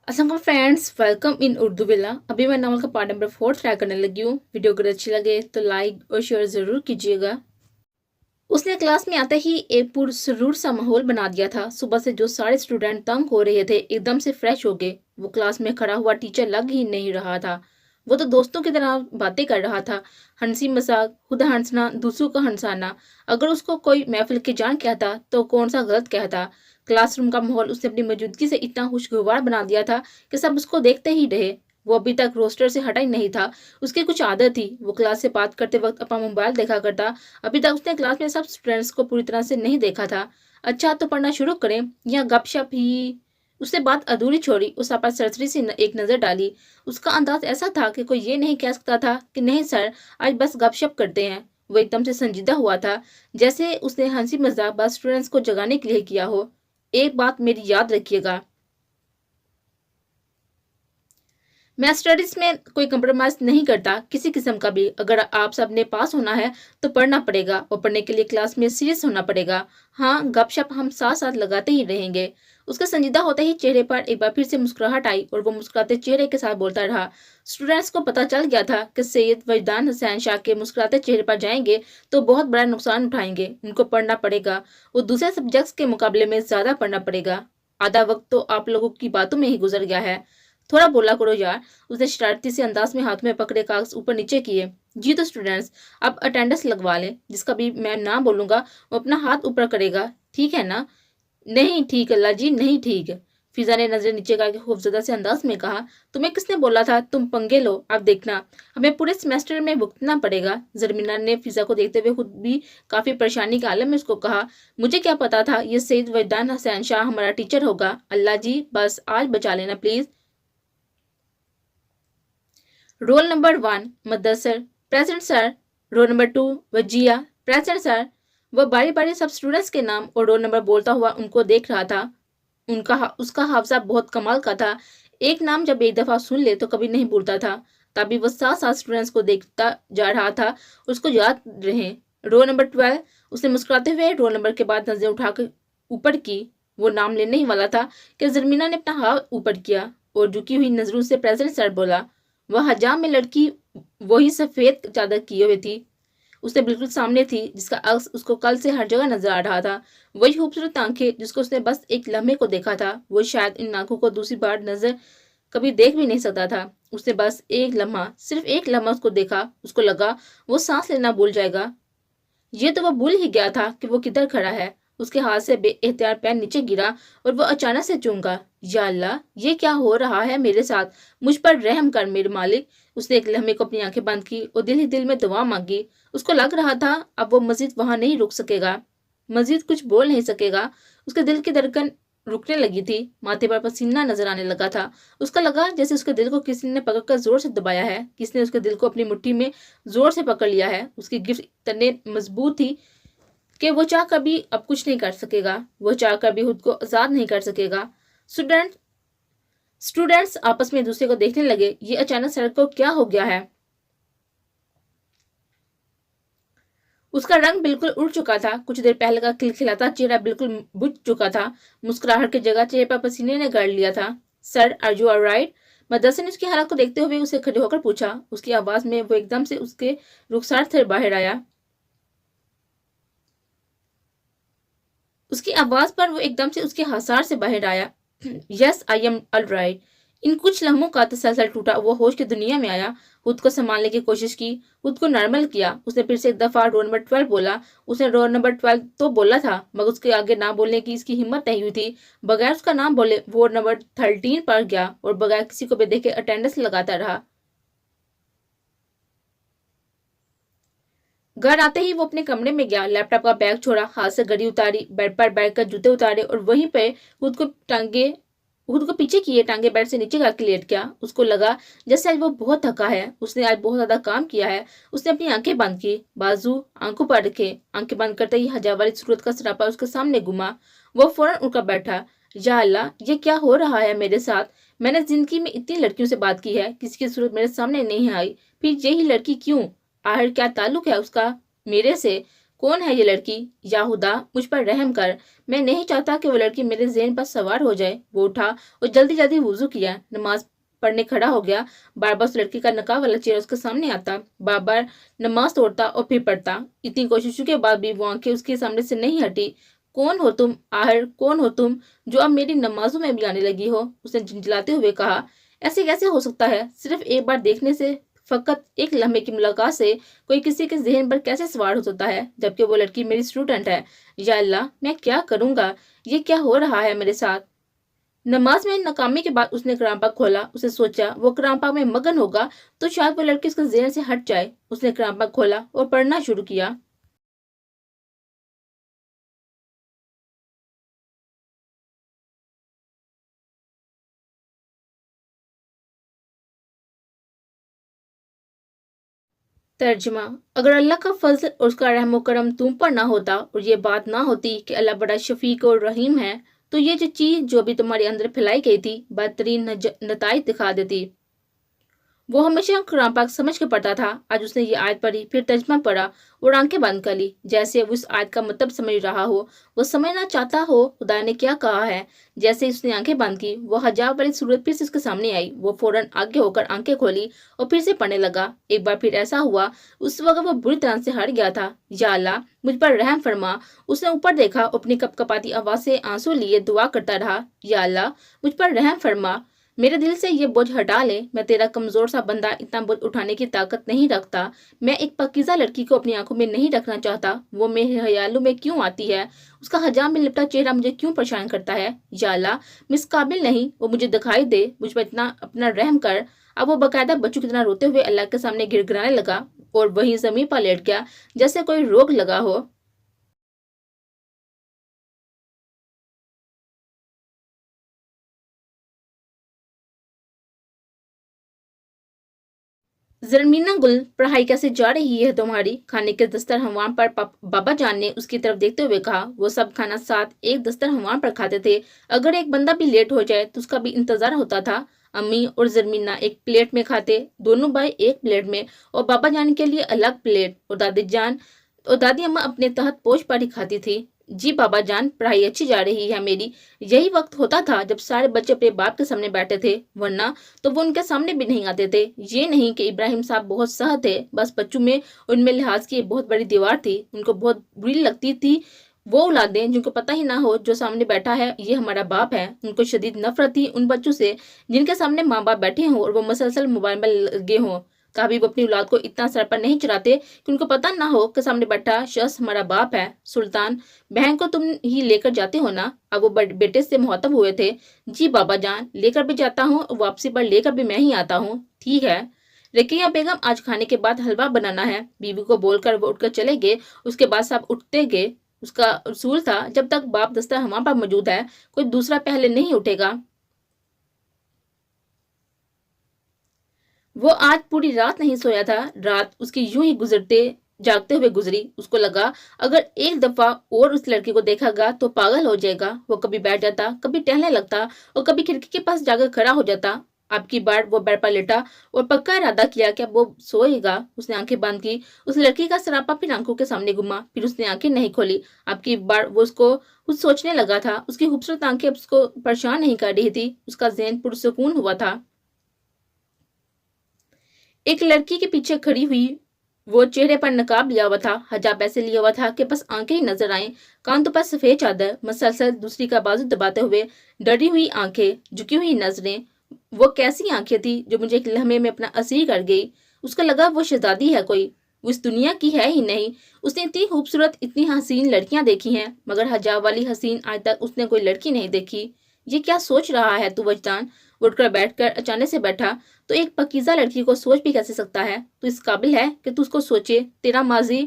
Aslam friends, welcome in Urdu villa. अभी मैं novel का पार्ट नंबर 4 ट्राई करने लगी हूँ। वीडियो अगर अच्छी लगे तो लाइक और शेयर ज़रूर कीजिएगा। उसने क्लास में आते ही एक पुरसरूर सा माहौल बना दिया था। सुबह से जो सारे स्टूडेंट तंग हो रहे थे एकदम से फ्रेश हो गए। वो क्लास में खड़ा हुआ टीचर लग ही नहीं रहा था। वो तो दोस्तों की तरह बातें कर रहा था। हंसी मजाक, खुद हंसना, दूसरों को हंसाना। अगर उसको कोई महफिल की जान कहता तो कौन सा गलत कहता। क्लासरूम का माहौल उसने अपनी मौजूदगी से इतना खुशगवार बना दिया था कि सब उसको देखते ही रहे। वो अभी तक रोस्टर से हटा ही नहीं था। उसकी कुछ आदत थी, वो क्लास से बात करते वक्त अपना मोबाइल देखा करता। अभी तक उसने क्लास में सब स्टूडेंट्स को पूरी तरह से नहीं देखा था। अच्छा तो पढ़ना शुरू करें या गपशप ही। उसने बात अधूरी छोड़ी। उस पर सरसरी से एक नजर डाली। उसका अंदाज ऐसा था कि कोई ये नहीं कह सकता था कि नहीं सर, आज बस गपशप करते हैं। वो एकदम से संजीदा हुआ था, जैसे उसने हंसी मजाक बस स्टूडेंट्स को जगाने के लिए किया हो। एक बात मेरी याद रखिएगा, मैं स्टडीज में कोई कंप्रोमाइज नहीं करता किसी किस्म का भी। अगर आप सब ने पास होना है तो पढ़ना पड़ेगा और पढ़ने के लिए क्लास में सीरियस होना पड़ेगा। हाँ, गपशप हम साथ साथ लगाते ही रहेंगे। उसका संजीदा होते ही चेहरे पर एक बार फिर से मुस्कुराहट आई और वो मुस्कुराते चेहरे के साथ बोलता रहा। स्टूडेंट्स को पता चल गया था कि सैयद वजदान हसैन शाह के मुस्कुराते चेहरे पर जाएंगे तो बहुत बड़ा नुकसान उठाएंगे। उनको पढ़ना पड़ेगा, वो दूसरे सब्जेक्ट्स के मुकाबले में ज्यादा पढ़ना पड़ेगा। आधा वक्त तो आप लोगों की बातों में ही गुजर गया है, थोड़ा बोला करो यार। उसने शरारती से अंदाज में हाथ में पकड़े कागज ऊपर नीचे किए। जी तो स्टूडेंट्स, अब अटेंडेंस लगवा लें। जिसका भी मैं नाम बोलूंगा वो अपना हाथ ऊपर करेगा, ठीक है ना? नहीं ठीक अल्लाह जी, नहीं ठीक। फिजा ने नजर नीचे करके खौफजदा से अंदाज में कहा। तुम्हें किसने बोला था तुम पंगे लो? अब देखना हमें पूरे सेमेस्टर में भुगतना पड़ेगा। जरमीना ने फिजा को देखते हुए खुद भी काफी परेशानी के आलम में उसको कहा। मुझे क्या पता था ये सैयद वजदान हसैन शाह हमारा टीचर होगा। अल्लाह जी बस आज बचा लेना please. Roll number 1 Mudassar, present sir. Roll number 2 Wajiya, present sir. वह बारी बारी सब स्टूडेंट्स के नाम और रोल नंबर बोलता हुआ उनको देख रहा था। उसका हाफजा बहुत कमाल का था। एक नाम जब एक दफा सुन ले तो कभी नहीं भूलता था। तभी वह साथ साथ स्टूडेंट्स को देखता जा रहा था, उसको याद रहे। Roll number 12। उसने मुस्कुराते हुए रोल नंबर के बाद नजर उठाकर ऊपर की। वो नाम लेने ही वाला था कि जरमीना ने अपना हाथ ऊपर किया और झुकी हुई नजरों से प्रेजेंट सर बोला। वह हजाम में लड़की वही सफेद चादर किए हुए थी, उसने बिल्कुल सामने थी, जिसका अक्स उसको कल से हर जगह नजर आ रहा था। वही खूबसूरत आंखें जिसको उसने बस एक लम्हे को देखा था, वो शायद इन आंखों को दूसरी बार नजर कभी देख भी नहीं सकता था। उसने बस एक लम्हा, सिर्फ एक लम्हा उसको देखा। उसको लगा वो सांस लेना भूल जाएगा। ये तो वह भूल ही गया था कि वो किधर खड़ा है। उसके हाथ से बेएहतियात पैर नीचे गिरा और वो अचानक से चूंगा। या अल्लाह, ये क्या हो रहा है मेरे साथ? मुझ पर रहम कर मेरे मालिक। उसने एक लम्हे को अपनी आंखें बंद की और दिल ही दिल में दुआ मांगी। उसको लग रहा था अब वो मजीद वहां नहीं रुक सकेगा, मजीद कुछ बोल नहीं सकेगा। उसके दिल की धड़कन रुकने लगी थी, माथे पर पसीना नजर आने लगा था। उसका लगा जैसे उसके दिल को किसी ने पकड़कर जोर से दबाया है, किसी ने उसके दिल को अपनी मुट्ठी में जोर से पकड़ लिया है। उसकी गिरफ्त इतने मजबूत थी कि वो चाह कर भी अब कुछ नहीं कर सकेगा, वो चाह कर भी खुद को आजाद नहीं कर सकेगा। स्टूडेंट्स आपस में एक दूसरे को देखने लगे। ये अचानक सड़क को क्या हो गया है? उसका रंग बिल्कुल उड़ चुका था। कुछ देर पहले का खिलखिलाता चेहरा बिल्कुल बुझ चुका था। मुस्कुराहट की जगह चेहरे पर पसीने ने गाड़ लिया था। Sir, are you alright? मदरसे ने उसकी हालत को देखते हुए उसे खड़े होकर पूछा। उसकी आवाज में वो एकदम से उसके रुखसार से बाहर आया। उसकी आवाज पर वो एकदम से उसके हसार से बाहर आया। Yes I am all right. इन कुछ लम्हों का तसलसल टूटा। वो होश की दुनिया में आया, खुद को संभालने की कोशिश की, खुद को नॉर्मल किया। उसने फिर से एक दफा रोल नंबर 12 बोला। उसने रोल नंबर 12 तो बोला था, मगर उसके आगे ना बोलने की इसकी हिम्मत नहीं हुई थी। बगैर उसका नाम बोले वो नंबर 13 पर गया और बगैर किसी को भी देखे अटेंडेंस लगाता रहा। घर आते ही वो अपने कमरे में गया, लैपटॉप का बैग छोड़ा, हाथ से घड़ी उतारी, बेड पर बैठकर जूते उतारे और वहीं पे खुद को पीछे किए टांगे बेड से नीचे करके लेट गया। उसको लगा जैसे आज वो बहुत थका है, उसने आज बहुत ज्यादा काम किया है। उसने अपनी आंखें बंद की, बाजू आंखों पर रखे। आंखें बंद करते ही हजार वाली सूरत का सरापा उसके सामने घुमा। वो फौरन उठकर बैठा। या अल्लाह, ये क्या हो रहा है मेरे साथ? मैंने जिंदगी में इतनी लड़कियों से बात की है, किसी की सूरत मेरे सामने नहीं आई, फिर यही लड़की क्यों? आखिर क्या ताल्लुक है उसका मेरे से? کون ہے یہ لڑکی؟ یا خدا مجھ پر رحم کر، میں نہیں چاہتا کہ وہ لڑکی میرے ذہن پر سوار ہو جائے۔ وہ اٹھا اور جلدی جلدی وضو کیا، نماز پڑھنے کھڑا ہو گیا۔ بار بار اس لڑکی کا نقاب والا چہرہ اس کے سامنے آتا، بار بار نماز توڑتا اور پھر پڑھتا۔ اتنی کوششوں کے بعد بھی وہ آنکھیں اس کے سامنے سے نہیں ہٹی۔ کون ہو تم؟ آخر کون ہو تم جو اب میری نمازوں میں بھی آنے لگی ہو؟ اس نے جھنجھلاتے ہوئے کہا۔ ایسے کیسے ہو سکتا ہے؟ صرف ایک بار دیکھنے سے، فقط ایک لمحے کی ملاقات سے کوئی کسی کے ذہن پر کیسے سوار ہو سکتا ہے، جبکہ وہ لڑکی میری اسٹوڈنٹ ہے؟ یا اللہ، میں کیا کروں گا؟ یہ کیا ہو رہا ہے میرے ساتھ؟ نماز میں ناکامی کے بعد اس نے قرآن پاک کھولا۔ اسے سوچا وہ قرآن پاک میں مگن ہوگا تو شاید وہ لڑکی اس کے ذہن سے ہٹ جائے۔ اس نے قرآن پاک کھولا اور پڑھنا شروع کیا۔ ترجمہ: اگر اللہ کا فضل اور اس کا رحم و کرم تم پر نہ ہوتا اور یہ بات نہ ہوتی کہ اللہ بڑا شفیق اور رحیم ہے، تو یہ جو چیز جو بھی تمہارے اندر پھیلائی گئی تھی بدترین نتائج دکھا دیتی۔ وہ ہمیشہ قرآن پاک سمجھ کے پڑھتا تھا۔ آج اس نے یہ آیت پڑھی، پھر ترجمہ پڑھا اور آنکھیں بند کر لی، جیسے وہ اس آیت کا مطلب سمجھ رہا ہو، وہ سمجھنا چاہتا ہو خدا نے کیا کہا ہے۔ جیسے اس نے آنکھیں بند کی، وہ حجاب والی صورت پھر سے اس کے سامنے آئی۔ وہ فوراً آگے ہو کر آنکھیں کھولی اور پھر سے پڑھنے لگا۔ ایک بار پھر ایسا ہوا، اس وقت وہ بری طرح سے ہٹ گیا تھا۔ یا اللہ، مجھ پر رحم فرما۔ اس نے اوپر دیکھا، اپنی کپ کپاتی آواز سے آنسو لیے دعا کرتا رہا، یا اللہ، مجھ پر رحم فرما، میرے دل سے یہ بوجھ ہٹا لے۔ میں تیرا کمزور سا بندہ اتنا بوجھ اٹھانے کی طاقت نہیں رکھتا۔ میں ایک پاکیزہ لڑکی کو اپنی آنکھوں میں نہیں رکھنا چاہتا۔ وہ میرے خیالوں میں کیوں آتی ہے؟ اس کا حجاب میں لپٹا چہرہ مجھے کیوں پریشان کرتا ہے؟ یا اللہ، میں اس قابل نہیں، وہ مجھے دکھائی دے، مجھ پر اتنا اپنا رحم کر۔ اب وہ باقاعدہ بچوں کی طرح روتے ہوئے اللہ کے سامنے گر گرانے لگا اور وہیں زمین پر لیٹ گیا جیسے کوئی روگ لگا ہو۔ زرمینہ گل، پڑھائی کیسے جا رہی ہے تمہاری؟ کھانے کے دسترخوان پر بابا جان نے اس کی طرف دیکھتے ہوئے کہا۔ وہ سب کھانا ساتھ ایک دسترخوان پر کھاتے تھے۔ اگر ایک بندہ بھی لیٹ ہو جائے تو اس کا بھی انتظار ہوتا تھا۔ امی اور زرمینہ ایک پلیٹ میں کھاتے، دونوں بھائی ایک پلیٹ میں، اور بابا جان کے لیے الگ پلیٹ، اور دادی اماں اپنے تحت پوش پر ہی کھاتی تھی۔ جی بابا جان، پڑھائی اچھی جا رہی ہے میری۔ یہی وقت ہوتا تھا جب سارے بچے اپنے باپ کے سامنے بیٹھے تھے، ورنہ تو وہ ان کے سامنے بھی نہیں آتے تھے۔ یہ نہیں کہ ابراہیم صاحب بہت سخت تھے، بس بچوں میں ان میں لحاظ کی ایک بہت بڑی دیوار تھی۔ ان کو بہت بری لگتی تھی وہ اولادیں جن کو پتہ ہی نہ ہو جو سامنے بیٹھا ہے یہ ہمارا باپ ہے۔ ان کو شدید نفرت تھی ان بچوں سے جن کے سامنے ماں باپ بیٹھے ہوں اور وہ مسلسل موبائل میں لگے ہوں۔ کبھی وہ اپنی اولاد کو اتنا سر پر نہیں چڑھاتے کہ ان کو پتہ نہ ہو کہ سامنے بیٹھا شخص ہمارا باپ ہے۔ سلطان، بہن کو تم ہی لے کر جاتے ہو نا؟ اب وہ بیٹے سے مخاطب ہوئے تھے۔ جی بابا جان، لے کر بھی جاتا ہوں اور واپسی پر لے کر بھی میں ہی آتا ہوں۔ ٹھیک ہے رقیہ بیگم، آج کھانے کے بعد حلوہ بنانا ہے، بیوی کو بول کر وہ اٹھ کر چلے گئے۔ اس کے بعد سب اٹھتے گئے۔ اس کا اصول تھا جب تک باپ دسترخوان پر موجود ہے کوئی دوسرا پہلے نہیں اٹھے گا۔ وہ آج پوری رات نہیں سویا تھا۔ رات اس کی یوں ہی جاگتے ہوئے گزری۔ اس کو لگا اگر ایک دفعہ اور اس لڑکی کو دیکھا گا تو پاگل ہو جائے گا۔ وہ کبھی بیٹھ جاتا، کبھی ٹہلنے لگتا اور کبھی کھڑکی کے پاس جا کر کھڑا ہو جاتا۔ اب کی بار وہ بیڈ پر لیٹا اور پکا ارادہ کیا کہ اب وہ سوئے گا۔ اس نے آنکھیں بند کی، اس لڑکی کا سراپا پھر آنکھوں کے سامنے گھما، پھر اس نے آنکھیں نہیں کھولی۔ اب کی بار وہ اس کو کچھ سوچنے لگا تھا۔ اس کی خوبصورت آنکھیں اب اس کو پریشان نہیں کر رہی تھی، اس کا ذہن پرسکون ہوا تھا۔ ایک لڑکی کے پیچھے کھڑی ہوئی، وہ چہرے پر نقاب لیا ہوا تھا، حجاب ایسے لیا ہوا تھا کہ بس آنکھیں ہی نظر آئیں، کانتوں پر سفید چادر، مسلسل دوسری کا بازو دباتے ہوئے، ڈری ہوئی آنکھیں، جھکی ہوئی نظریں۔ وہ کیسی آنکھیں تھی جو مجھے ایک لمحے میں اپنا اسیر کر گئی۔ اس کو لگا وہ شہزادی ہے کوئی، وہ اس دنیا کی ہے ہی نہیں۔ اس نے اتنی خوبصورت، اتنی حسین لڑکیاں دیکھی ہیں، مگر حجاب والی حسین آج تک اس نے کوئی لڑکی نہیں دیکھی۔ یہ کیا سوچ رہا ہے تو وجدان؟ اٹھ کر بیٹھ کر اچانک سے بیٹھا، تو ایک پاکیزہ لڑکی کو سوچ بھی کیسے سکتا ہے؟ تو اس قابل ہے کہ تو اس کو سوچے؟ تیرا ماضی،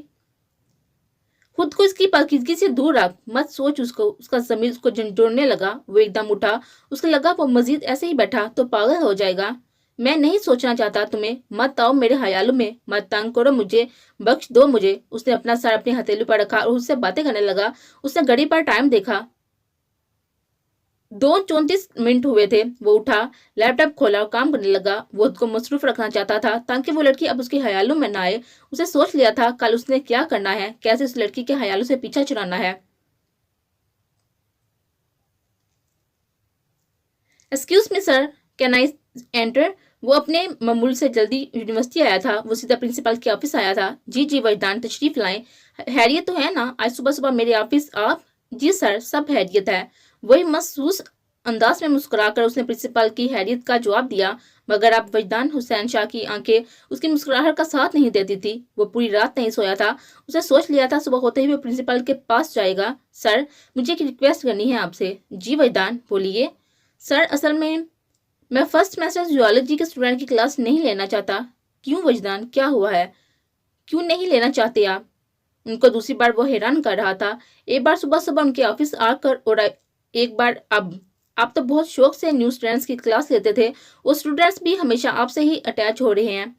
خود کو اس کی پاکیزگی سے دور رکھ، مت سوچ اس کو۔ اس کا ضمیر اس کو جھنجھوڑنے لگا۔ وہ ایک دم اٹھا، اس کو لگا وہ مزید ایسے ہی بیٹھا تو پاگل ہو جائے گا۔ میں نہیں سوچنا چاہتا تمہیں، مت آؤ میرے خیالوں میں، مت تنگ کرو مجھے، بخش دو مجھے۔ اس نے اپنا سر اپنے ہتھیلیوں پر رکھا اور اس سے باتیں کرنے لگا۔ اس نے گھڑی پر ٹائم دیکھا۔ 2:34 हुए थे। वो उठा, लैपटॉप खोला और काम करने लगा। वो खुद को मसरूफ रखना चाहता था ताकि वो लड़की अब उसके ख्यालों में ना आए। उसे सोच लिया था कल उसने क्या करना है, कैसे उस लड़की के ख्यालों से पीछा छुड़ाना है। Excuse me sir, can I enter? वो अपने मामूल से जल्दी यूनिवर्सिटी आया था। वो सीधा प्रिंसिपल के ऑफिस आया था। जी जी वजदान, तशरीफ लाएं। हैरियत तो है ना? आज सुबह सुबह मेरे ऑफिस आप? जी सर, सब हैरियत है। वही महसूस अंदाज में मुस्कुराकर उसने प्रिंसिपल की हैरियत का जवाब दिया। मगर अब वजदान हुसैन शाह की आंखें उसकी मुस्कुराहट का साथ नहीं देती थी। वो पूरी रात नहीं सोया था। उसे सोच लिया था सुबह होते ही वो प्रिंसिपल के पास जाएगा। सर, मुझे एक रिक्वेस्ट करनी है आपसे। जी वजदान, बोलिए। सर, असल में मैं फर्स्ट सेमेस्टर जूलॉजी के स्टूडेंट की क्लास नहीं लेना चाहता। क्यों वजदान, क्या हुआ है? क्यों नहीं लेना चाहते आप? उनको दूसरी बार वो हैरान कर रहा था। एक बार सुबह सुबह उनके ऑफिस आकर और एक बार अब। आप तो बहुत शौक से न्यू स्टूडेंट्स की क्लास लेते थे। वो स्टूडेंट्स भी हमेशा आपसे ही अटैच हो रहे हैं।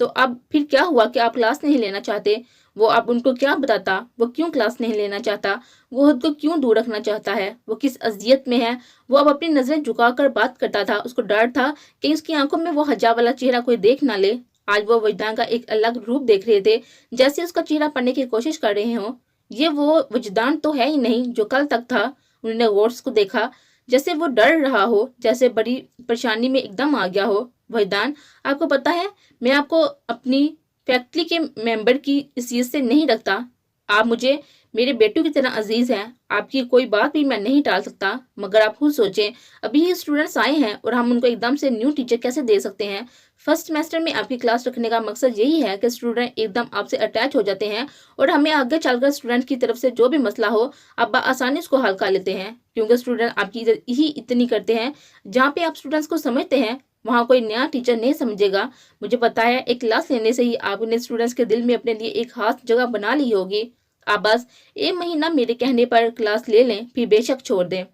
तो अब फिर क्या हुआ कि आप क्लास नहीं लेना चाहते? वो अब उनको क्या बताता? वो क्यों क्लास नहीं लेना चाहता? वो खुद को क्यों दूर रखना चाहता है? वो किस अजियत में है? वो अब अपनी नजरें झुकाकर बात करता था। उसको डर था कि उसकी आंखों में वो हजाब वाला चेहरा कोई देख ना ले। आज वो वजदान का एक अलग रूप देख रहे थे, जैसे उसका चेहरा पढ़ने की कोशिश कर रहे हो। ये वो वजदान तो है ही नहीं जो कल तक था। उन्होंने गौर को देखा, जैसे वो डर रहा हो, जैसे बड़ी परेशानी में एकदम आ गया हो। वजदान, आपको पता है मैं आपको अपनी फैक्ट्री के मेंबर की हैसियत से नहीं रखता। आप मुझे मेरे बेटों की तरह अजीज हैं। आपकी कोई बात भी मैं नहीं टाल सकता। मगर आप खुद सोचें, अभी ही स्टूडेंट्स आए हैं और हम उनको एकदम से न्यू टीचर कैसे दे सकते हैं? फर्स्ट सेमेस्टर में आपकी क्लास रखने का मकसद यही है कि स्टूडेंट एकदम आपसे अटैच हो जाते हैं और हमें आगे चलकर स्टूडेंट की तरफ से जो भी मसला हो आप आसानी उसको हल कर लेते हैं, क्योंकि स्टूडेंट आपकी इज्जत ही इतनी करते हैं। जहाँ पे आप स्टूडेंट्स को समझते हैं वहाँ कोई नया टीचर नहीं समझेगा। मुझे पता है एक क्लास लेने से ही आपने स्टूडेंट्स के दिल में अपने लिए एक खास जगह बना ली होगी। आप बस एक महीना मेरे कहने पर क्लास ले लें, फिर बेशक छोड़ दें।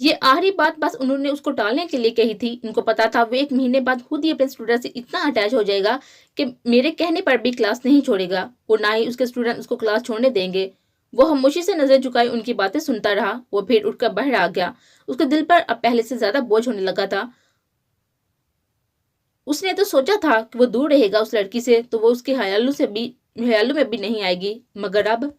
ये आखिरी बात बस उन्होंने उसको टालने के लिए कही थी। उनको पता था वो एक महीने बाद खुद ही अपने स्टूडेंट से इतना अटैच हो जाएगा कि मेरे कहने पर भी क्लास नहीं छोड़ेगा और ना ही उसके स्टूडेंट उसको क्लास छोड़ने देंगे। वो खामोशी से नजर झुकाए उनकी बातें सुनता रहा। वो फिर उठकर बाहर आ गया। उसके दिल पर अब पहले से ज्यादा बोझ होने लगा था। उसने तो सोचा था कि वो दूर रहेगा उस लड़की से, तो वो उसके ख्यालों में भी नहीं आएगी। मगर अब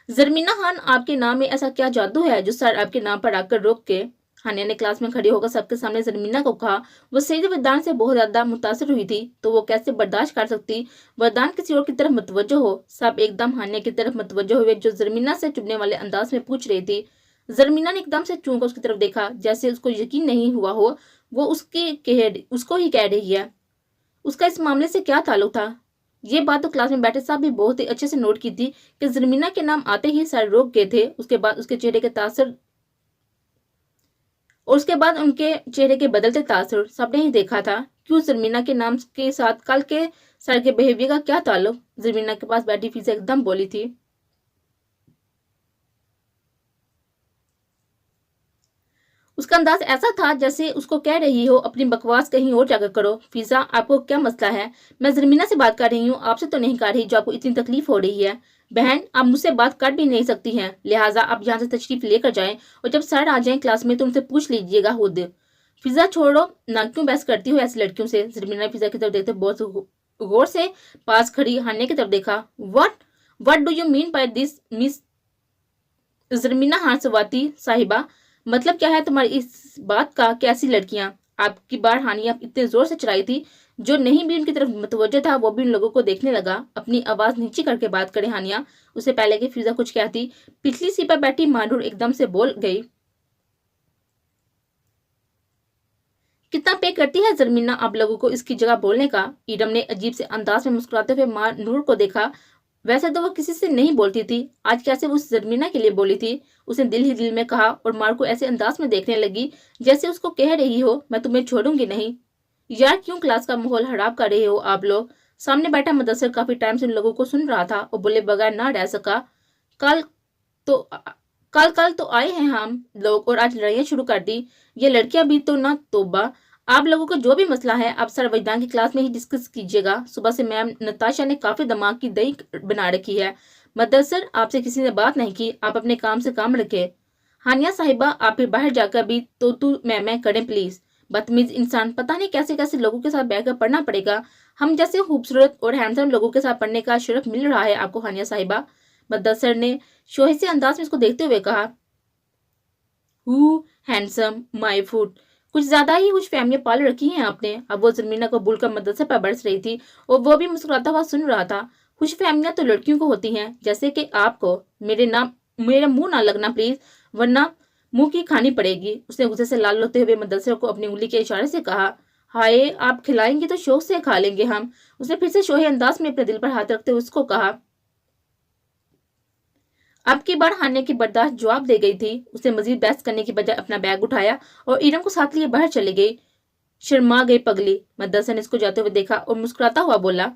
जरमीना खान, आपके नाम में ऐसा क्या जादू है जो सर आपके नाम पर आकर रोक के? हानिया ने क्लास में खड़ी होकर सबके सामने जरमीना को कहा। वो सईद वरदान से बहुत ज्यादा मुतासर हुई थी, तो वो कैसे बर्दाश्त कर सकती वरदान किसी और की तरफ मतवज्जो हो। सब एकदम हानिया की तरफ मतवज्जो हुए जो जरमीना से चुभने वाले अंदाज में पूछ रही थी। जरमीना ने एकदम से चूक उसकी तरफ देखा, जैसे उसको यकीन नहीं हुआ हो वो उसको ही कह रही है। उसका इस मामले से क्या ताल्लुक था? ये बात तो क्लास में बैठे साहब भी बहुत ही अच्छे से नोट की थी कि जरमीना के नाम आते ही सर रोक गए थे। उसके बाद उसके चेहरे के तासर और उसके बाद उनके चेहरे के बदलते तासर सबने ही देखा था। क्यों जरमीना के नाम के साथ कल के सर के बिहेवियर का क्या ताल्लुक? जरमीना के पास बैठी फिजा एकदम बोली थी। उसका अंदाज ऐसा था जैसे उसको कह रही हो अपनी बकवास कहीं और जाकर करो। फिजा, आपको क्या मसला है? मैं जरमीना से बात कर रही हूँ, आपसे तो नहीं कर रही जो आपको इतनी तकलीफ हो रही है। बहन, आप मुझसे बात कर भी नहीं सकती हैं, लिहाजा आप यहाँ से तशरीफ लेकर जाएं और जब सर आ जाएं क्लास में तो उनसे पूछ लीजिएगा खुद। फिजा, छोड़ो ना, क्यों बहस करती हो ऐसी लड़कियों से? जरमीना ने फिजा की तरफ देखते बहुत गौर से पास खड़ी हानिया की तरफ देखा। What do you mean by this miss Zarmina Harswati साहिबा? मतलब क्या है तुम्हारी इस बात का? कैसी लड़कियां? आपकी बार हानिया इतने जोर से चलाई थी, जो नहीं भी उनकी तरफ मुतवज्जो था वो भी उन लोगों को देखने लगा। अपनी आवाज नीची करके बात करे हानिया, उससे पहले कि फिजा कुछ कहती पिछली सीट पर बैठी मानूर एकदम से बोल गई। कितना पे करती है जरमीना आप लोगों को इसकी जगह बोलने का? ईडम ने अजीब से अंदाज में मुस्कुराते हुए माँ नूर को देखा। वैसे तो वो किसी से नहीं बोलती थी, आज कैसे वो उस जरमीना के लिए बोली थी? उसने दिल ही दिल में कहा और मार को ऐसे अंदाज में देखने लगी जैसे उसको कह रही हो मैं तुम्हें छोड़ूंगी नहीं। यार, क्यों क्लास का माहौल खराब कर रहे हो आप लोग? सामने बैठा मुदस्सिर काफी टाइम से उन लोगों को सुन रहा था और बोले बगैर ना रह सका। कल तो कल तो आए हैं हम लोग और आज लड़ाइयाँ शुरू कर दी। ये लड़कियां भी तो ना, तोबा। आप लोगों को जो भी मसला है आप सर वैदान की क्लास में ही डिस्कस कीजिएगा। सुबह से मैम नताशा ने काफी दिमाग की दही बना रखी है। मदरसर आपसे किसी ने बात नहीं की, आप अपने काम से काम रखें। हानिया साहिबा, आप फिर बाहर जाकर भी तो तू मैं करें प्लीज। बदतमीज इंसान, पता नहीं कैसे कैसे लोगों के साथ बैठकर पढ़ना पड़ेगा। हम जैसे खूबसूरत और हैंडसम लोगों के साथ पढ़ने का शरफ मिल रहा है आपको हानिया साहिबा। मदरसर ने शोहे से अंदाज में इसको देखते हुए कहा, हु हैंडसम माय फूड, कुछ ज्यादा ही कुछ फैमिलियां पाल रखी हैं आपने। अब वो जमीना को भूलकर मदरसे पर बरस रही थी और वो भी मुस्कुराता हुआ सुन रहा था। कुछ फैमिलियां तो लड़कियों को होती हैं, जैसे कि आपको। मेरा मुंह ना लगना प्लीज, वरना मुंह की खानी पड़ेगी। उसने गुस्से से लाल होते हुए मदरसे को अपनी उंगली के इशारे से कहा, हाय, आप खिलाएंगे तो शौक से खा लेंगे हम। उसने फिर से शोहे अंदाज में अपने दिल पर हाथ रखते हुए उसको कहा। अब की बार हानिया की बर्दाश्त जवाब दे गई थी। उसने मजीद बहस करने की बजाय अपना बैग उठाया और इरम को साथ लिए बाहर चली गई। शर्मा गई पगली। मदरसा ने इसको जाते हुए देखा और मुस्कुराता हुआ बोला,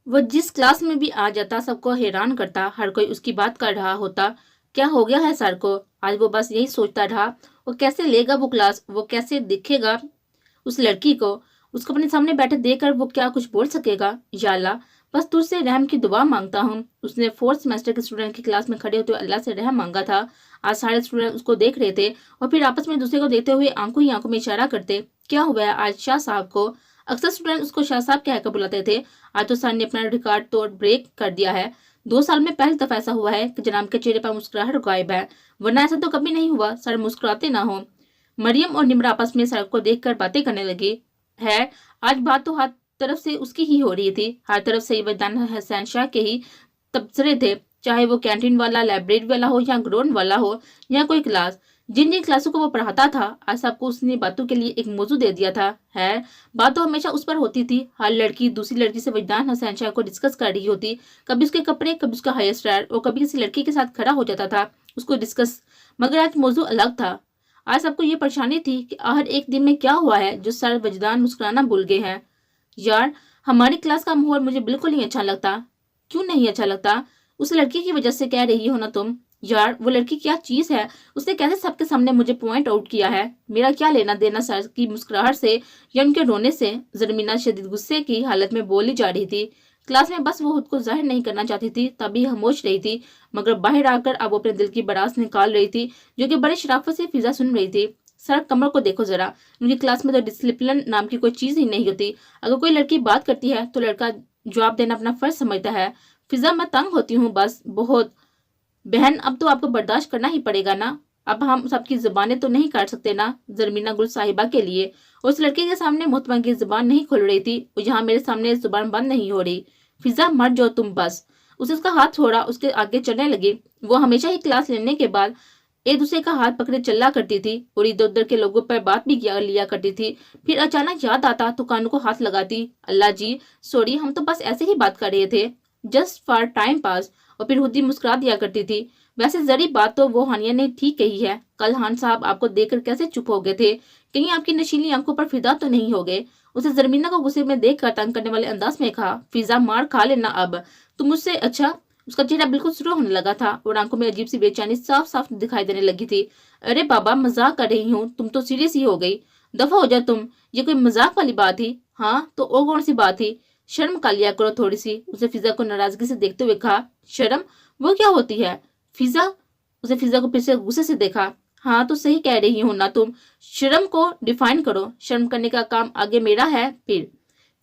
वो जिस क्लास में भी आ जाता सबको हैरान करता, हर कोई उसकी बात कर रहा होता। क्या हो गया है सर को? आज वो बस यही सोचता रहा, वो कैसे लेगा वो क्लास, वो कैसे दिखेगा उस लड़की को, उसको अपने सामने बैठे देखकर वो क्या कुछ बोल सकेगा। या अल्लाह, बस तुझसे रहम की दुआ मांगता हूँ। उसने फोर्थ सेमेस्टर के स्टूडेंट की क्लास में खड़े होते हुए अल्लाह से रहम मांगा था। आज सारे स्टूडेंट उसको देख रहे थे और फिर आपस में दूसरे को देखते हुए आंखों ही आंखों में इशारा करते। क्या हुआ है आज शाह साहब को? अक्सर स्टूडेंट उसको शाह साहब कहकर बुलाते थे। आज तो सर ने अपना रिकॉर्ड तोड़ ब्रेक कर दिया है। 2 साल में पहली दफा ऐसा हुआ है कि जनाब के चेहरे पर मुस्कुराहट गायब है, वरना ऐसा तो कभी नहीं हुआ सर मुस्कुराते ना हो। मरियम और निमरा आपस में सड़क को देखकर बातें करने लगी। है, आज बात तो हर तरफ से उसकी ही हो रही थी। हर तरफ से वजदान हसन शाह के ही तबसरे थे, चाहे वो कैंटीन वाला, लाइब्रेरी वाला हो या ग्राउंड वाला हो या कोई क्लास। जिन जिन क्लासों को वो पढ़ाता था, आज सबको उसने बातों के लिए एक मौजू दे दिया था। है, बात तो हमेशा उस पर होती थी। हर लड़की दूसरी लड़की से वजदान हसन शाह को डिस्कस कर रही होती, कभी उसके कपड़े, कभी उसका हेयर स्टाइल, और कभी किसी लड़की के साथ खड़ा हो जाता था उसको डिस्कस। मगर आज मौजू अलग था। आज सबको ये परेशानी थी कि आखिर एक दिन में क्या हुआ है जो सर वजदान मुस्कुराना भूल गए हैं। यार, हमारी क्लास का माहौल मुझे बिल्कुल नहीं अच्छा लगता। क्यों नहीं अच्छा लगता? उस लड़की की वजह से कह रही हो ना तुम? यार, वो लड़की क्या चीज है? उसने कैसे सबके सामने मुझे पॉइंट आउट किया है? मेरा क्या लेना देना सर की मुस्कुराहट से या उनके रोने से? जरमीना शदीद गुस्से की हालत में बोली जा रही थी। क्लास में बस वो खुद को जाहिर नहीं करना चाहती थी, तभी खामोश रही थी। मगर बाहर आकर अब वो अपने दिल की बड़ास निकाल रही थी, जो कि बड़ी शराफत से फिजा सुन रही थी। सर, कमर को देखो जरा, उनकी क्लास में तो डिसिप्लिन नाम की कोई चीज ही नहीं होती। अगर कोई लड़की बात करती है तो लड़का जवाब देना अपना फर्ज समझता है। फिजा, मैं तंग होती हूँ बस बहुत। बहन, अब तो आपको बर्दाश्त करना ही पड़ेगा ना। अब हम सबकी जुबानें तो नहीं काट सकते ना, जरमीना गुल साहिबा के लिए। उस लड़के के सामने मुतमन की जुबान नहीं खुल रही थी और यहाँ मेरे सामने जुबान बंद नहीं हो रही। फिजा, मर जाओ तुम बस। उसे उसका हाथ छोड़ा, उसके आगे चलने लगी। वो हमेशा ही क्लास लेने के बाद एक दूसरे का हाथ पकड़े चला करती थी और इधर उधर के लोगों पर बात भी किया लिया करती थी। फिर अचानक याद आता तो कानों को हाथ लगाती। अल्लाह जी, सॉरी, हम तो बस ऐसे ही बात कर रहे थे, जस्ट फॉर टाइम पास। और फिर खुद ही मुस्कुरा दिया करती थी। वैसे जरी बात तो वो हानिया ने ठीक कही है। कल हान साहब आपको देखकर कैसे चुप हो गए थे? कहीं आपकी नशीली आंखों पर फिदा तो नहीं हो गए? उसे जरमीना को गुस्से में देखकर तंग करने वाले अंदाज में कहा, फिजा, मार खा लेना अब तुम मुझसे। अच्छा, उसका चेहरा बिल्कुल शुरू होने लगा था और आंखों में अजीब सी बेचैनी साफ साफ दिखाई देने लगी थी। अरे बाबा, मजाक कर रही हूँ, तुम तो सीरियस ही हो गई। दफा हो जा तुम, ये कोई मजाक वाली बात थी? हाँ तो और कौन सी बात थी? शर्म कर लिया करो थोड़ी सी। उसे फिजा को नाराजगी से देखते हुए कहा। शर्म? वो क्या होती है फिजा? उसे फिजा को फिर से गुस्से से देखा। हाँ तो सही कह रही हो ना तुम, शर्म को डिफाइन करो। शर्म करने का काम आगे मेरा है। फिर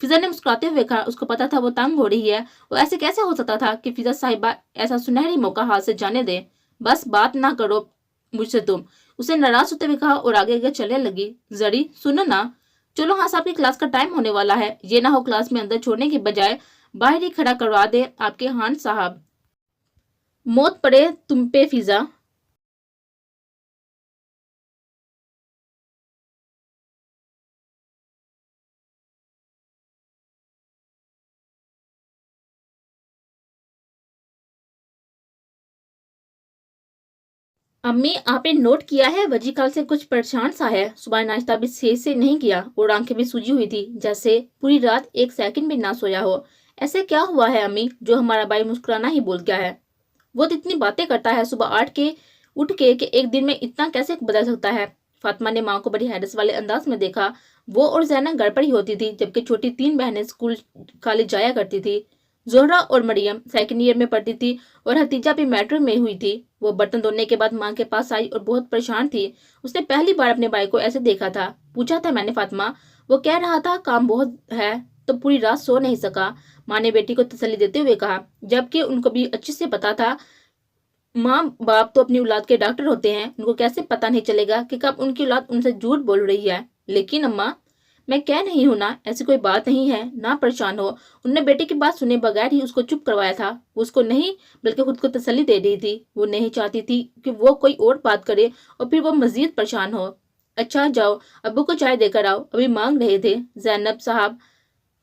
फिजा ने मुस्कुराते हुए कहा। उसको पता था वो तंग हो रही है, वो ऐसे कैसे हो सकता था कि फिजा साहिबा ऐसा सुनहरी मौका हाथ से जाने दे। बस बात ना करो मुझसे तुम, उसे नाराज होते हुए कहा और आगे आगे चलने लगी। जरी, सुनो ना, चलो, हाँ साहब की क्लास का टाइम होने वाला है। ये ना हो क्लास में अंदर छोड़ने के बजाय बाहर ही खड़ा करवा दे आपके हान साहब। मौत पड़े तुम पे फिजा। अम्मी, आपने नोट किया है वजी कल से कुछ परेशान सा है। सुबह नाश्ता भी सही से नहीं किया और आंखें भी सूजी हुई थी, जैसे पूरी रात एक सेकंड भी ना सोया हो। ऐसे क्या हुआ है अम्मी जो हमारा भाई मुस्कुराना ही भूल गया है? वो तो इतनी बातें करता है, सुबह 8 के اٹھ کے کہ ایک دن میں اتنا کیسے بدل سکتا ہے۔ فاطمہ نے ماں کو بڑی حیرت والے انداز میں دیکھا۔ وہ اور زینب گھر پر ہی ہوتی تھی، جبکہ چھوٹی 3 بہنیں اسکول کالج جایا کرتی تھی۔ زہرا اور مریم سیکنڈ ایئر میں پڑھتی تھی اور حتیجہ بھی میٹرک میں ہوئی تھی۔ وہ برتن دھونے کے بعد ماں کے پاس آئی اور بہت پریشان تھی۔ اس نے پہلی بار اپنے بھائی کو ایسے دیکھا تھا۔ پوچھا تھا میں نے فاطمہ، وہ کہہ رہا تھا کام بہت ہے تو پوری رات سو نہیں سکا۔ ماں نے بیٹی کو تسلی دیتے ہوئے کہا، جبکہ ان کو بھی اچھے سے پتا تھا ماں باپ تو اپنی اولاد کے ڈاکٹر ہوتے ہیں، ان کو کیسے پتہ نہیں چلے گا کہ کب ان کی اولاد ان سے جھوٹ بول رہی ہے۔ لیکن اماں، میں کہہ نہیں ہوں نا، ایسی کوئی بات نہیں ہے، نہ پریشان ہو۔ انہوں نے بیٹے کی بات سنے بغیر ہی اس کو چپ کروایا تھا۔ وہ اس کو نہیں بلکہ خود کو تسلی دے رہی تھی۔ وہ نہیں چاہتی تھی کہ وہ کوئی اور بات کرے اور پھر وہ مزید پریشان ہو۔ اچھا جاؤ ابو کو چائے دے کر آؤ، ابھی مانگ رہے تھے۔ زینب صاحب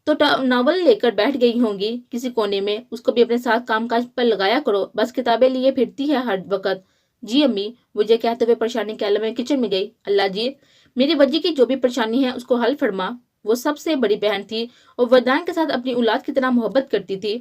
تو ناول لے کر بیٹھ گئی ہوں گی کسی کونے میں، اس کو بھی اپنے ساتھ کام کاج پر لگایا کرو، بس کتابیں لیے پھرتی ہے ہر وقت۔ جی امی، مجھے کہتے ہوئے پریشانی کے عالم میں کچن میں گئی۔ اللہ جی، میری وجہ کی جو بھی پریشانی ہے اس کو حل فرما۔ وہ سب سے بڑی بہن تھی اور وردان کے ساتھ اپنی اولاد کی طرح محبت کرتی تھی۔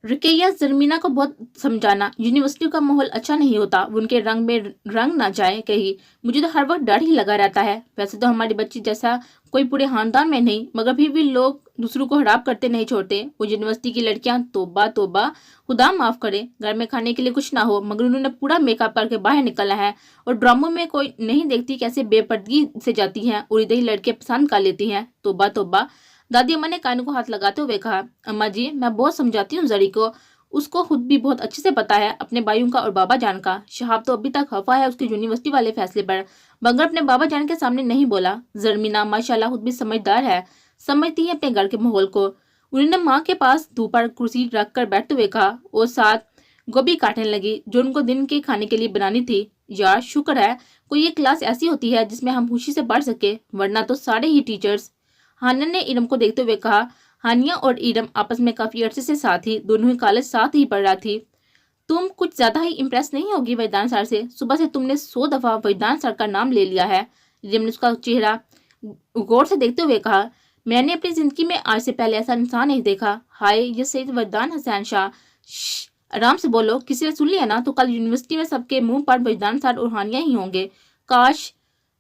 رقیہ زرمینہ کو بہت سمجھانا، یونیورسٹی کا ماحول اچھا نہیں ہوتا، وہ ان کے رنگ میں رنگ نہ جائے کہیں، مجھے تو ہر وقت ڈر ہی لگا رہتا ہے۔ ویسے تو ہماری بچی جیسا کوئی پورے خاندان میں نہیں، مگر پھر بھی لوگ دوسروں کو خراب کرتے نہیں چھوڑتے۔ وہ یونیورسٹی کی لڑکیاں، توبہ توبہ، خدا معاف کرے، گھر میں کھانے کے لیے کچھ نہ ہو مگر انہوں نے پورا میک اپ کر کے باہر نکلا ہے، اور ڈراموں میں کوئی نہیں دیکھتی کیسے بے پردگی سے جاتی ہیں اور ادھر ہی لڑکے پسند کر لیتی ہیں۔ توبہ توبہ۔ دادی اماں نے کانوں کو ہاتھ لگاتے ہوئے کہا، اماں جی میں بہت سمجھاتی ہوں زری کو، اس کو خود بھی بہت اچھے سے پتا ہے اپنے بھائیوں کا اور بابا جان کا۔ شہاب تو ابھی تک خفا ہے اس کے یونیورسٹی والے فیصلے پر، مگر اپنے بابا جان کے سامنے نہیں بولا۔ زرمینہ ماشاءاللہ خود بھی سمجھدار ہے، سمجھتی ہے اپنے گھر کے ماحول کو۔ انہوں نے ماں کے پاس دو پر کرسی رکھ کر بیٹھتے ہوئے کہا اور ساتھ گوبھی کاٹنے لگی جو ان کو دن کے کھانے کے لیے بنانی تھی۔ یار شکر ہے کوئی ایک کلاس ایسی ہوتی ہے جس میں ہم خوشی سے پڑھ سکے، ورنہ تو سارے ہی ٹیچرز۔ ہانیہ نے ارم کو دیکھتے ہوئے کہا۔ ہانیہ اور ارم آپس میں کافی عرصے سے ساتھ ہی، دونوں ہی کالج ساتھ ہی پڑھ رہا تھی۔ تم کچھ زیادہ ہی امپریس نہیں ہوگی وجدان سر سے، صبح سے تم نے 100 دفعہ وجدان سر کا نام لے لیا ہے۔ ارم نے اس کا چہرہ غور سے دیکھتے ہوئے کہا، میں نے اپنی زندگی میں آج سے پہلے ایسا انسان نہیں دیکھا۔ ہائے یہ سید وجدان حسین شاہ، آرام سے بولو، کسی نے سن لیا نا تو کل یونیورسٹی میں سب کے منہ پر وجدان سر اور ہانیہ ہی ہوں گے۔ کاش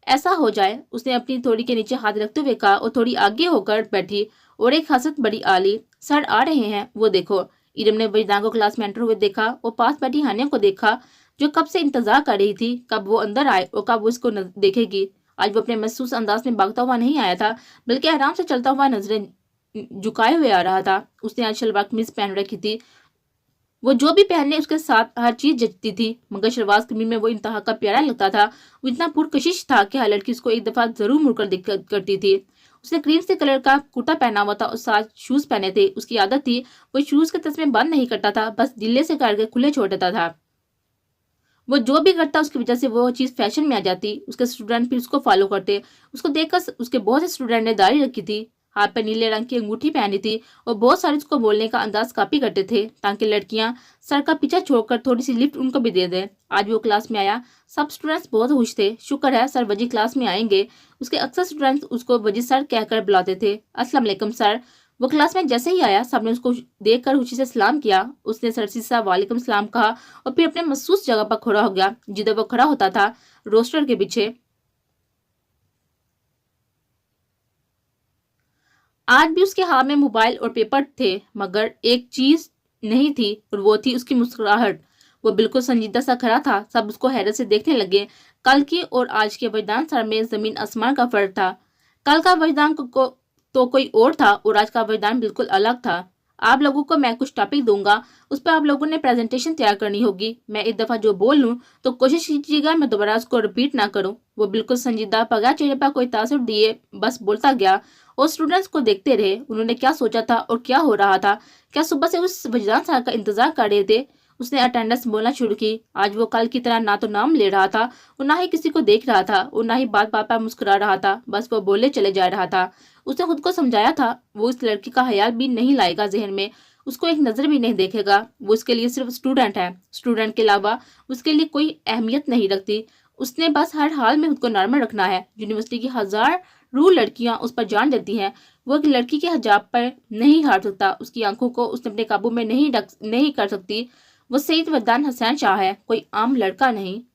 ایسا ہو جائے، اس نے اپنی تھوڑی کے نیچے ہاتھ رکھتے ہوئے کہا اور تھوڑی آگے ہو کر بیٹھی اور ایک حسرت بڑی آلی، سر آ رہے ہیں وہ دیکھو۔ ارم نے وجدان کو کلاس میں انٹر ہوئے دیکھا اور پاس بیٹھی ہانیہ کو دیکھا جو کب سے انتظار کر رہی تھی کب وہ اندر آئے اور کب وہ اس کو دیکھے گی۔ آج وہ اپنے محسوس انداز میں بھاگتا ہوا نہیں آیا تھا بلکہ آرام سے چلتا ہوا نظریں جھکائے ہوئے آ رہا تھا۔ اس نے آج شلوار قمیض پہن رکھی تھی، وہ جو بھی پہننے اس کے ساتھ ہر چیز جچتی تھی، مگر شلوار قمیض میں وہ انتہا کا پیارا لگتا تھا۔ وہ اتنا پرکشش تھا کہ ہر لڑکی اس کو ایک دفعہ ضرور مڑ کر دیکھا کرتی تھی۔ اس نے کریم سے کلر کا کرتا پہنا ہوا تھا اور ساتھ شوز پہنے تھے۔ اس کی عادت تھی وہ شوز کے تسمے بند نہیں کرتا تھا، بس ڈھیلے سے کر کے کھلے چھوڑ دیتا تھا۔ وہ جو بھی کرتا اس کی وجہ سے وہ چیز فیشن میں آ جاتی، اس کے اسٹوڈنٹ بھی اس کو فالو کرتے۔ اس کو دیکھ کر اس کے بہت سے اسٹوڈنٹ نے داڑھی رکھی تھی، ہاتھ پہ نیلے رنگ کی انگوٹھی پہنی تھی اور بہت سارے اس کو بولنے کا انداز کاپی کرتے تھے تاکہ لڑکیاں سر کا پیچھا چھوڑ کر تھوڑی سی لفٹ ان کو بھی دے دیں۔ آج وہ کلاس میں آیا، سب اسٹوڈنٹس بہت خوش تھے، شکر ہے سر وجی کلاس میں آئیں گے۔ اس کے اکثر اسٹوڈنٹس اس کو وجی سر کہہ کر بلاتے تھے۔ السلام علیکم سر۔ وہ کلاس میں جیسے ہی آیا سب نے اس کو دیکھ کر خوشی سے سلام کیا۔ اس نے سر سے وعلیکم السلام کہا اور پھر اپنے مخصوص جگہ پر کھڑا ہو گیا جدھر وہ کھڑا ہوتا تھا، روسٹر کے پیچھے۔ آج بھی اس کے ہاتھ میں موبائل اور پیپر تھے مگر ایک چیز نہیں تھی اور وہ تھی اس کی مسکراہٹ۔ وہ بالکل سنجیدہ سا کھڑا تھا، سب اس کو حیرت سے دیکھنے لگے۔ کل کی اور آج کے وجدان سر میں زمین آسمان کا فرق تھا۔ کل کا وجدان کو تو کوئی اور تھا اور آج کا وجدان بالکل الگ تھا۔ آپ لوگوں کو میں کچھ ٹاپک دوں گا، اس پہ آپ لوگوں نے پریزنٹیشن تیار کرنی ہوگی۔ میں ایک دفعہ جو بول لوں تو کوشش کیجیے گا میں دوبارہ اس کو رپیٹ نہ کروں۔ وہ بالکل سنجیدہ، بغیر چہرے پر کوئی تاثر دیے بس بولتا گیا اور اسٹوڈنٹس کو دیکھتے رہے۔ انہوں نے کیا سوچا تھا اور کیا ہو رہا تھا؟ کیا صبح سے اس وجدان سر کا انتظار کر رہے تھے؟ اس نے اٹینڈنس بولنا شروع کی۔ آج وہ کل کی طرح نہ تو نام لے رہا تھا اور نہ ہی کسی کو دیکھ رہا تھا اور نہ ہی بات بات پر مسکرا رہا تھا، بس وہ بولے چلے جا رہا تھا۔ اس نے خود کو سمجھایا تھا وہ اس لڑکی کا خیال بھی نہیں لائے گا ذہن میں، اس کو ایک نظر بھی نہیں دیکھے گا۔ وہ اس کے لیے صرف اسٹوڈنٹ ہے، اسٹوڈنٹ کے علاوہ اس کے لیے کوئی اہمیت نہیں رکھتی۔ اس نے بس ہر حال میں خود کو نارمل رکھنا ہے۔ یونیورسٹی کی ہزار رول لڑکیاں اس پر جان دیتی ہیں، وہ ایک لڑکی کے حجاب پر نہیں ہار سکتا، اس کی آنکھوں کو اس نے اپنے قابو میں نہیں کر سکتی۔ وہ سید ودان حسین شاہ ہے، کوئی عام لڑکا نہیں۔